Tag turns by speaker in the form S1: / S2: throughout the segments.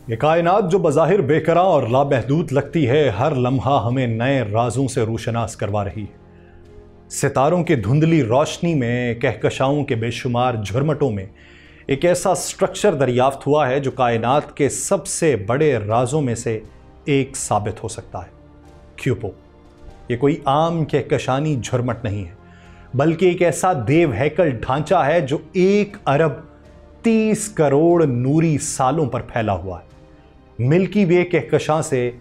S1: یہ کائنات جو بظاہر بےکراں اور لامحدود لگتی ہے، ہر لمحہ ہمیں نئے رازوں سے روشناس کروا رہی ہے۔ ستاروں کی دھندلی روشنی میں، کہکشاؤں کے بے شمار جھرمٹوں میں ایک ایسا سٹرکچر دریافت ہوا ہے جو کائنات کے سب سے بڑے رازوں میں سے ایک ثابت ہو سکتا ہے۔ کیوپو یہ کوئی عام کہکشانی جھرمٹ نہیں ہے، بلکہ ایک ایسا دیو ہیکل ڈھانچہ ہے جو 1 ارب 30 کروڑ نوری سالوں پر پھیلا ہوا ہے۔ ملکی وے کہکشاں سے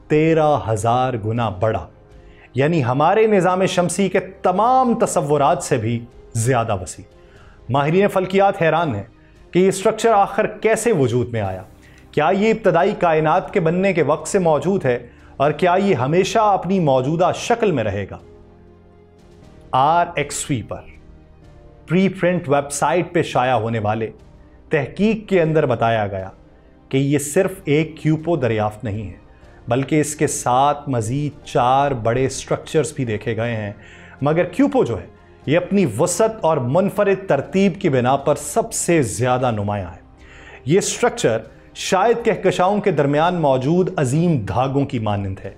S1: 13,000 گنا بڑا، یعنی ہمارے نظام شمسی کے تمام تصورات سے بھی زیادہ وسیع۔ ماہرین فلکیات حیران ہیں کہ یہ اسٹرکچر آخر کیسے وجود میں آیا۔ کیا یہ ابتدائی کائنات کے بننے کے وقت سے موجود ہے، اور کیا یہ ہمیشہ اپنی موجودہ شکل میں رہے گا؟ RXV پر پری پرنٹ ویب سائٹ پہ شائع ہونے والے تحقیق کے اندر بتایا گیا کہ یہ صرف ایک کیوپو دریافت نہیں ہے، بلکہ اس کے ساتھ مزید 4 بڑے سٹرکچرز بھی دیکھے گئے ہیں۔ مگر کیوپو جو ہے یہ اپنی وسعت اور منفرد ترتیب کی بنا پر سب سے زیادہ نمایاں ہے۔ یہ سٹرکچر شاید کہکشاؤں کے درمیان موجود عظیم دھاگوں کی مانند ہے،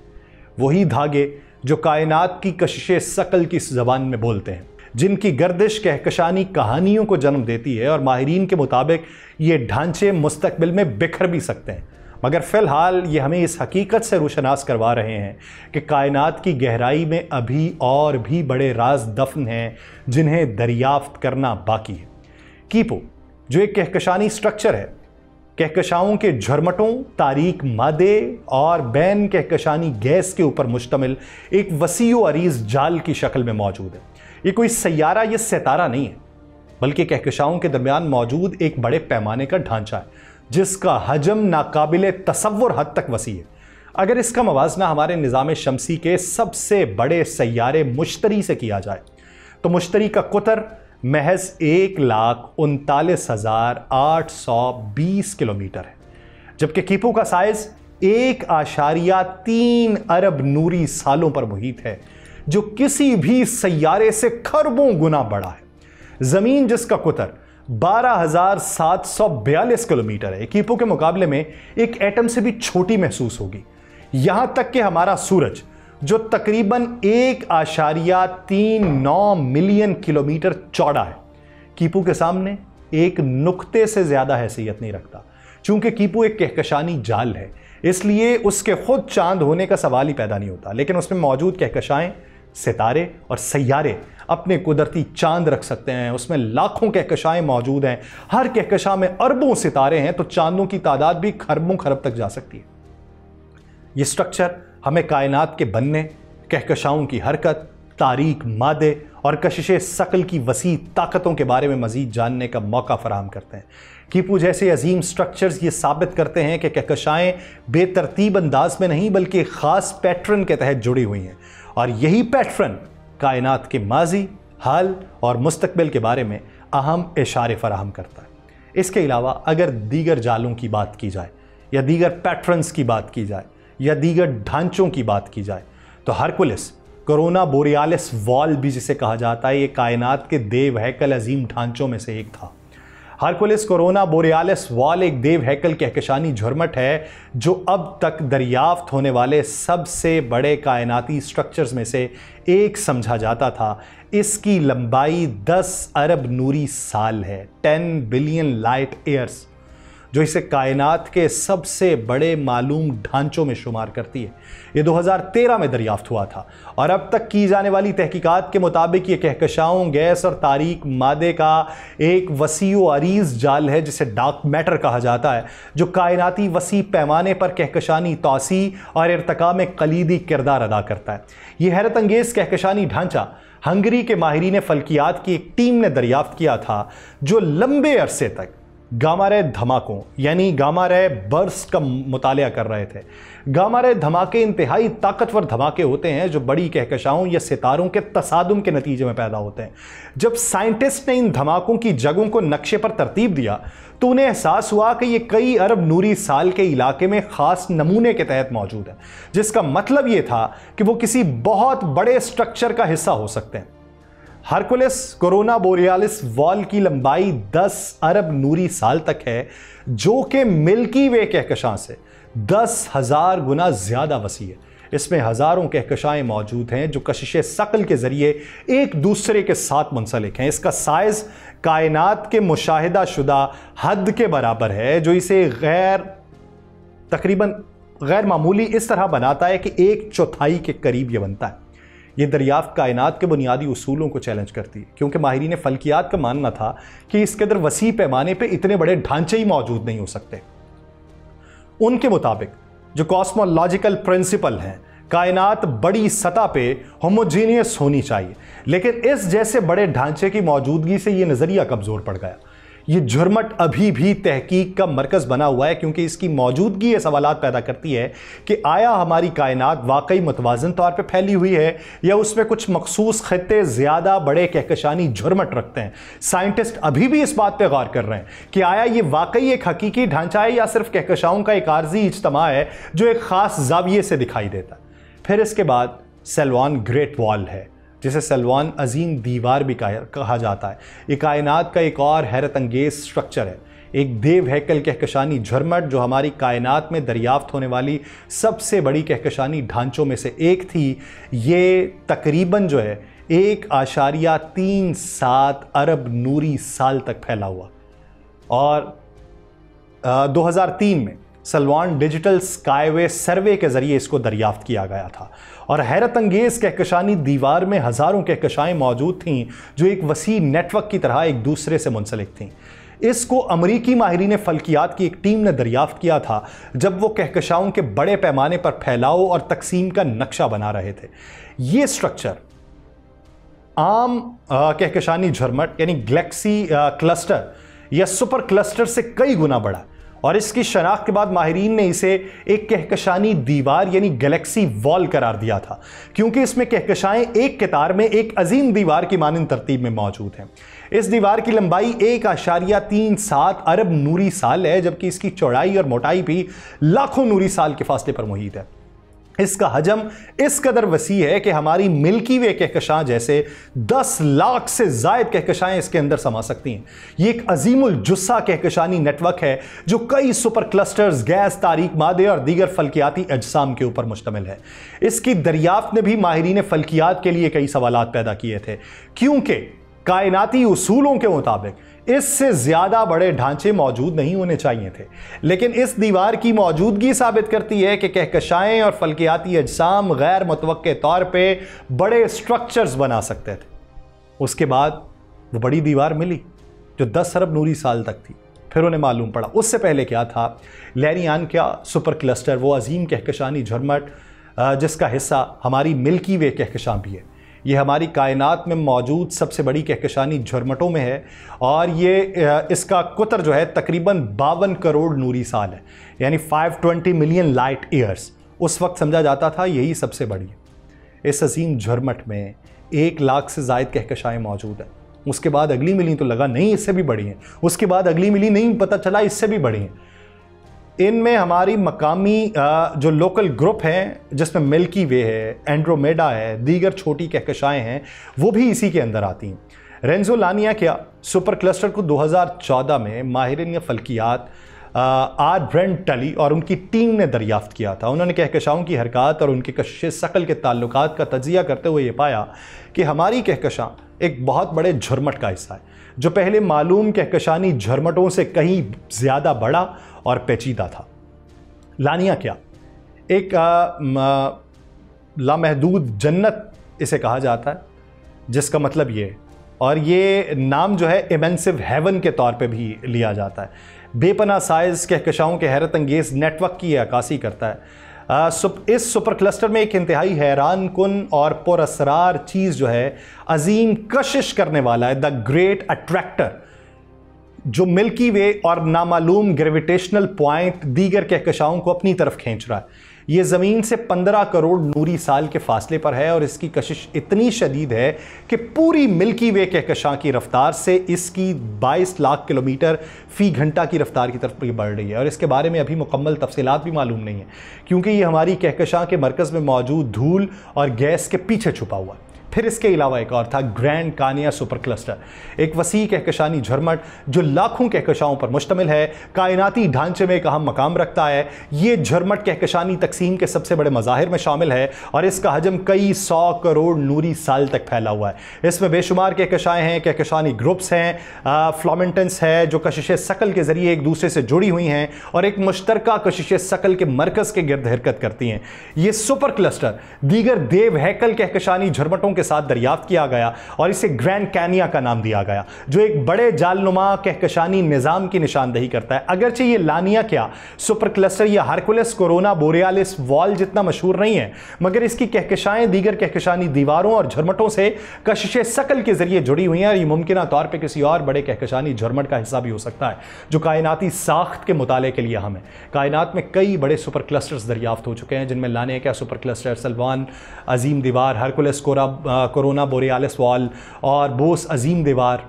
S1: وہی دھاگے جو کائنات کی کشش ثقل کی زبان میں بولتے ہیں، جن کی گردش کہکشانی کہانیوں کو جنم دیتی ہے، اور ماہرین کے مطابق یہ ڈھانچے مستقبل میں بکھر بھی سکتے ہیں۔ مگر فی الحال یہ ہمیں اس حقیقت سے روشناس کروا رہے ہیں کہ کائنات کی گہرائی میں ابھی اور بھی بڑے راز دفن ہیں جنہیں دریافت کرنا باقی ہے۔ کیوپو جو ایک کہکشانی سٹرکچر ہے، کہکشاؤں کے جھرمٹوں، تاریک مادے اور بین کہکشانی گیس کے اوپر مشتمل ایک وسیع و عریض جال کی شکل میں موجود ہے۔ یہ کوئی سیارہ یا ستارہ نہیں ہے، بلکہ کہکشاؤں کے درمیان موجود ایک بڑے پیمانے کا ڈھانچہ ہے جس کا حجم ناقابل تصور حد تک وسیع ہے۔ اگر اس کا موازنہ ہمارے نظام شمسی کے سب سے بڑے سیارے مشتری سے کیا جائے تو مشتری کا قطر محض 1,39,820 کلومیٹر ہے، جبکہ کیوپو کا سائز 1.3 ارب نوری سالوں پر محیط ہے، جو کسی بھی سیارے سے کھربوں گنا بڑا ہے۔ زمین جس کا قطر 12,742 کلومیٹر ہے، کیوپو کے مقابلے میں ایک ایٹم سے بھی چھوٹی محسوس ہوگی۔ یہاں تک کہ ہمارا سورج جو تقریباً 1.39 ملین کلومیٹر چوڑا ہے، کیوپو کے سامنے ایک نقطے سے زیادہ حیثیت نہیں رکھتا۔ چونکہ کیوپو ایک کہکشانی جال ہے، اس لیے اس کے خود چاند ہونے کا سوال ہی پیدا نہیں ہوتا، لیکن اس میں موجود کہکشائیں، ستارے اور سیارے اپنے قدرتی چاند رکھ سکتے ہیں۔ اس میں لاکھوں کہکشائیں موجود ہیں، ہر کہکشاں میں اربوں ستارے ہیں، تو چاندوں کی تعداد بھی خربوں خرب تک جا سکتی ہے۔ یہ سٹرکچر ہمیں کائنات کے بننے، کہکشاؤں کی حرکت، تاریک مادے اور کشش ثقل کی وسیع طاقتوں کے بارے میں مزید جاننے کا موقع فراہم کرتے ہیں۔ کیوپو جیسے عظیم سٹرکچرز یہ ثابت کرتے ہیں کہ کہکشائیں بے ترتیب انداز میں نہیں بلکہ ایک خاص پیٹرن کے تحت جڑی ہوئی ہیں، اور یہی پیٹرن کائنات کے ماضی، حال اور مستقبل کے بارے میں اہم اشارے فراہم کرتا ہے۔ اس کے علاوہ اگر دیگر جالوں کی بات کی جائے، یا دیگر پیٹرنز کی بات کی جائے، یا دیگر ڈھانچوں کی بات کی جائے، تو ہرکولس کورونا بوریالس وال بھی جسے کہا جاتا ہے، یہ کائنات کے دیو ہیکل عظیم ڈھانچوں میں سے ایک تھا۔ ہرکولس کورونا بوریالس وال ایک دیو ہیکل کہکشانی جھرمٹ ہے جو اب تک دریافت ہونے والے سب سے بڑے کائناتی سٹرکچرز میں سے ایک سمجھا جاتا تھا۔ اس کی لمبائی 10 ارب نوری سال ہے، 10 بلین لائٹ ایئرز، جو اسے کائنات کے سب سے بڑے معلوم ڈھانچوں میں شمار کرتی ہے۔ یہ 2013 میں دریافت ہوا تھا، اور اب تک کی جانے والی تحقیقات کے مطابق یہ کہکشاؤں، گیس اور تاریک مادے کا ایک وسیع و عریض جال ہے جسے ڈارک میٹر کہا جاتا ہے، جو کائناتی وسیع پیمانے پر کہکشانی توسیع اور ارتقاء میں کلیدی کردار ادا کرتا ہے۔ یہ حیرت انگیز کہکشانی ڈھانچہ ہنگری کے ماہرین فلکیات کی ایک ٹیم نے دریافت کیا تھا، جو لمبے عرصے تک گاما رے دھماکوں یعنی گاما رے برسٹ کا مطالعہ کر رہے تھے۔ گاما رے دھماکے انتہائی طاقتور دھماکے ہوتے ہیں جو بڑی کہکشاؤں یا ستاروں کے تصادم کے نتیجے میں پیدا ہوتے ہیں۔ جب سائنٹسٹ نے ان دھماکوں کی جگہوں کو نقشے پر ترتیب دیا تو انہیں احساس ہوا کہ یہ کئی ارب نوری سال کے علاقے میں خاص نمونے کے تحت موجود ہے، جس کا مطلب یہ تھا کہ وہ کسی بہت بڑے سٹرکچر کا حصہ ہو سکتے ہیں۔ हरकुलिस कोरोना बोरियालिस वॉल की लंबाई 10 अरब नूरी साल तक है, जो कि मिल्की वे कहकशां से 10,000 गुना ज़्यादा वसी है। इसमें हज़ारों कहकशाएँ मौजूद हैं जो कशिश सकल के ज़रिए एक दूसरे के साथ मुंसलिक हैं। इसका साइज़ कायनात के मुशाहिदा शुदा हद के बराबर है, जो इसे तकरीबन गैर मामूली इस तरह बनाता है कि 1/4 के करीब ये बनता है। ये दरियाफ्त कायनात के बुनियादी उसूलों को चैलेंज करती है, क्योंकि माहिरीन फल्कियात का मानना था कि इस कदर वसी पैमाने पे इतने बड़े ढांचे ही मौजूद नहीं हो सकते। उनके मुताबिक जो कॉस्मोलॉजिकल प्रिंसिपल हैं, कायनात बड़ी सतह पे होमोजीनियस होनी चाहिए, लेकिन इस जैसे बड़े ढांचे की मौजूदगी से ये नज़रिया कमज़ोर पड़ गया। ये झुरमट अभी भी तहकीक का मरकज़ बना हुआ है, क्योंकि इसकी मौजूदगी ये सवालात पैदा करती है कि आया हमारी कायनात वाकई मुतवाज़न तौर पे फैली हुई है या उसमें कुछ मखसूस खत्ते ज़्यादा बड़े कहकशानी झुरमट रखते हैं। साइंटिस्ट अभी भी इस बात पर गौर कर रहे हैं कि आया ये वाकई एक हकीकी ढांचा है या सिर्फ कहकशाओं का एक आर्जी इज्तमा है जो एक ख़ास जाविये से दिखाई देता है। फिर इसके बाद सेल्वान ग्रेट वॉल है, जिसे सेल्वान अजीम दीवार भी कहा जाता है। ये कायनात का एक और हैरत अंगेज स्ट्रक्चर है, एक देव हैकल कहकशानी झुरमट जो हमारी कायनात में दरियाफ्त होने वाली सबसे बड़ी कहकशानी ढांचों में से एक थी। ये तकरीबन जो है 1.37 अरब नूरी साल तक फैला हुआ, और 2003 में सेल्वान डिजिटल स्काईवे सर्वे के जरिए इसको दरियाफ्त किया गया था। और हैरत अंगेज कहकशानी दीवार में हज़ारों कहकशाएँ मौजूद थीं जो एक वसी नेटवर्क की तरह एक दूसरे से मुंसलिक थीं। इसको अमरीकी माहिरीन फल्कियात की एक टीम ने दरियाफ्त किया था जब वो कहकशाओं के बड़े पैमाने पर फैलाव और तकसीम का नक्शा बना रहे थे। ये स्ट्रक्चर आम कहकशानी झुरमट यानी गैलेक्सी क्लस्टर या सुपर क्लस्टर से कई गुना बड़ा, और इसकी शनाख्त के बाद माहिरीन ने इसे एक कहकशानी दीवार यानी गैलेक्सी वॉल करार दिया था, क्योंकि इसमें कहकशाएं एक कतार में एक अजीम दीवार की मानंद तरतीब में मौजूद हैं। इस दीवार की लंबाई 1.37 अरब नूरी साल है, जबकि इसकी चौड़ाई और मोटाई भी लाखों नूरी साल के फासले पर मुहित है। इसका हजम इस कदर वसी है कि हमारी मिल्की वे कहकशां जैसे 10 लाख से ज़ायद कहकशाएं इसके अंदर समा सकती हैं। ये एक अजीमुल जुस्सा कहकशानी नेटवर्क है जो कई सुपर क्लस्टर्स, गैस, तारीक मादे और दीगर फल्कियाती अजसाम के ऊपर मुश्तमिल है। इसकी दरियाफ्त ने भी माहिरीन फल्कियात के लिए कई सवालात पैदा किए थे, क्योंकि कायनाती उसूलों के मुताबिक इससे ज़्यादा बड़े ढांचे मौजूद नहीं होने चाहिए थे, लेकिन इस दीवार की मौजूदगी साबित करती है कि कहकशाएं और फल्कियाती अजसाम गैर मुतवक्के तौर पे बड़े स्ट्रक्चर्स बना सकते थे। उसके बाद वो बड़ी दीवार मिली जो 10 अरब नूरी साल तक थी। फिर उन्हें मालूम पड़ा उससे पहले क्या था। लैरियान क्या सुपर क्लस्टर, वो अजीम कहकशानी झुरमट जिसका हिस्सा हमारी मिल्की वे कहकशां भी है, ये हमारी कायनात में मौजूद सबसे बड़ी कहकशानी झुरमटों में है, और ये इसका कुतर जो है तकरीबन 52 करोड़ नूरी साल है, यानी 520 मिलियन लाइट ईयर्स। उस वक्त समझा जाता था यही सबसे बड़ी है। इस अजीम झुरमट में 1 लाख से ज़ायद कहकशाएँ मौजूद हैं। उसके बाद अगली मिली तो लगा नहीं इससे भी बड़ी हैं, उसके बाद अगली मिली नहीं पता चला इससे भी बड़ी हैं। इनमें हमारी मकामी जो लोकल ग्रुप हैं, जिसमें मिल्की वे है, एंड्रोमेडा है, दीगर छोटी कहकशाएँ हैं, वो भी इसी के अंदर आती हैं। रेंजो लानिया क्या सुपर क्लस्टर को 2014 में माहिरीन फल्कियात आर ब्रेंट टली और उनकी टीम ने दरियाफ्त किया था। उन्होंने कहकशाओं की हरकत और उनके कशिश शकल के ताल्लुकात का तजिया करते हुए ये पाया कि हमारी कहकशां एक बहुत बड़े झुरमट का हिस्सा है, जो पहले मालूम कहकशानी झुरमटों से कहीं ज़्यादा बड़ा और पेचीदा था। लानिया क्या एक लामहदूद जन्नत इसे कहा जाता है, जिसका मतलब ये, और ये नाम जो है इमेंसिव हेवन के तौर पे भी लिया जाता है। बेपना साइज कहकशाओं के हैरत अंगेज नेटवर्क की अक्कासी करता है। इस सुपर क्लस्टर में एक इंतहाई हैरान कुन और पुरअसरार चीज़ जो है अजीम कशिश करने वाला है, द ग्रेट अट्रैक्टर, जो मिल्की वे और नामालूम ग्रेविटेशनल पॉइंट दीगर कहकशाओं को अपनी तरफ खींच रहा है। ये ज़मीन से 15 करोड़ नूरी साल के फासले पर है, और इसकी कशिश इतनी शदीद है कि पूरी मिल्की वे कहकशां की रफ्तार से इसकी 22 लाख किलोमीटर फ़ी घंटा की रफ्तार की तरफ बढ़ रही है। और इसके बारे में अभी मुकम्मल तफसीलात भी मालूम नहीं है, क्योंकि ये हमारी कहकशां के मरकज़ में मौजूद धूल और गैस के पीछे छुपा हुआ है। फिर इसके अलावा एक और था ग्रैंड कानिया सुपर क्लस्टर, एक वसी कहकशानी झरमट जो लाखों कहकशाओं पर मुश्तमिल है, कायनाती ढांचे में एक अहम मकाम रखता है। ये झरमट कहकशानी तकसीम के सबसे बड़े मज़ाहिर में शामिल है और इसका हजम कई 100 करोड़ नूरी साल तक फैला हुआ है। इसमें बेशुमार कहकशाएँ हैं, कहकशानी ग्रुप्स हैं, फ्लोमेंटेंस है जो कशिश शकल के ज़रिए एक दूसरे से जुड़ी हुई हैं और एक मुश्तरका कशिश शकल के मरकज़ के गिर्द हरकत करती हैं। ये सुपर क्लस्टर दीगर देव हैकल कहकशानी झरमटों के साथ दरियाफ्त किया गया और इसे ग्रैंड कैनिया का नाम दिया गया, जो एक बड़े जालनुमा कहकशानी निज़ाम की निशानदही करता है। अगरचे ये लानिया क्या सुपर क्लस्टर या हरकुलस कोरोना बोरियालिस वॉल जितना मशहूर नहीं है, मगर इसकी कहकशाएं दीगर कहकशानी दीवारों और झरमटों से कशिश शकल के जरिए जुड़ी हुई हैं और ये मुमकिन तौर पर किसी और बड़े कहकशानी झरमट का हिस्सा भी हो सकता है जो कायनाती साख्त के मुताले के लिए अहम है। कायनात में कई बड़े सुपर क्लस्टर्स दरियाफ्त हो चुके हैं, जिनमें लानिया क्या सुपर क्लस्टर, सल्वान अजीम दीवार, हरकुलस कोरोना बोरियालिस वॉल और बोस अजीम दीवार,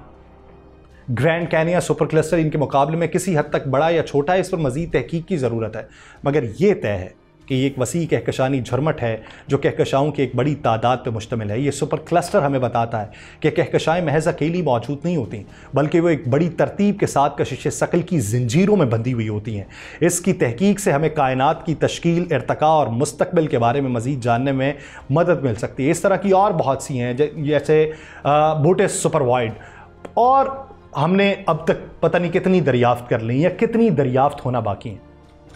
S1: ग्रैंड कैनिया सुपर क्लस्टर इनके मुकाबले में किसी हद तक बड़ा या छोटा है। इस पर मज़ीद तहकीक की ज़रूरत है, मगर यह तय है कि ये एक वसी कहकशानी झरमट है जो कहकशाओं की एक बड़ी तादाद पर मुश्तमिल है। ये सुपर क्लस्टर हमें बताता है कि कहकशाएँ महज अकेली मौजूद नहीं होती, बल्कि वो एक बड़ी तरतीब के साथ कशिश शकल की जंजीरों में बंधी हुई होती हैं। इसकी तहकीक से हमें कायनात की तश्कील, इर्तिका और मुस्तकबिल के बारे में मज़ीद जानने में मदद मिल सकती है। इस तरह की और बहुत सी हैं, जैसे बोटिस सुपर वाइड, और हमने अब तक पता नहीं कितनी दरियाफ्त कर ली या कितनी दरियाफ्त होना बाकी हैं।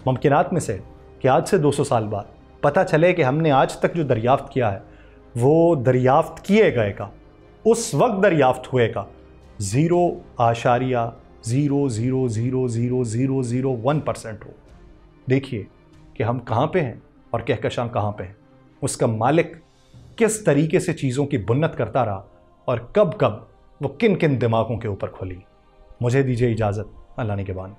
S1: मुमकिनात में से कि आज से 200 साल बाद पता चले कि हमने आज तक जो दरियाफ्त किया है वो दरियाफ्त किए गए का, उस वक्त दरियाफ्त हुए का 0.0000001% हो। देखिए कि हम कहाँ पे हैं और कहकशां कहाँ पे हैं, उसका मालिक किस तरीके से चीज़ों की बुन्नत करता रहा और कब कब वो किन किन दिमागों के ऊपर खुली। मुझे दीजिए इजाज़त, अल्लाह ने के बाद।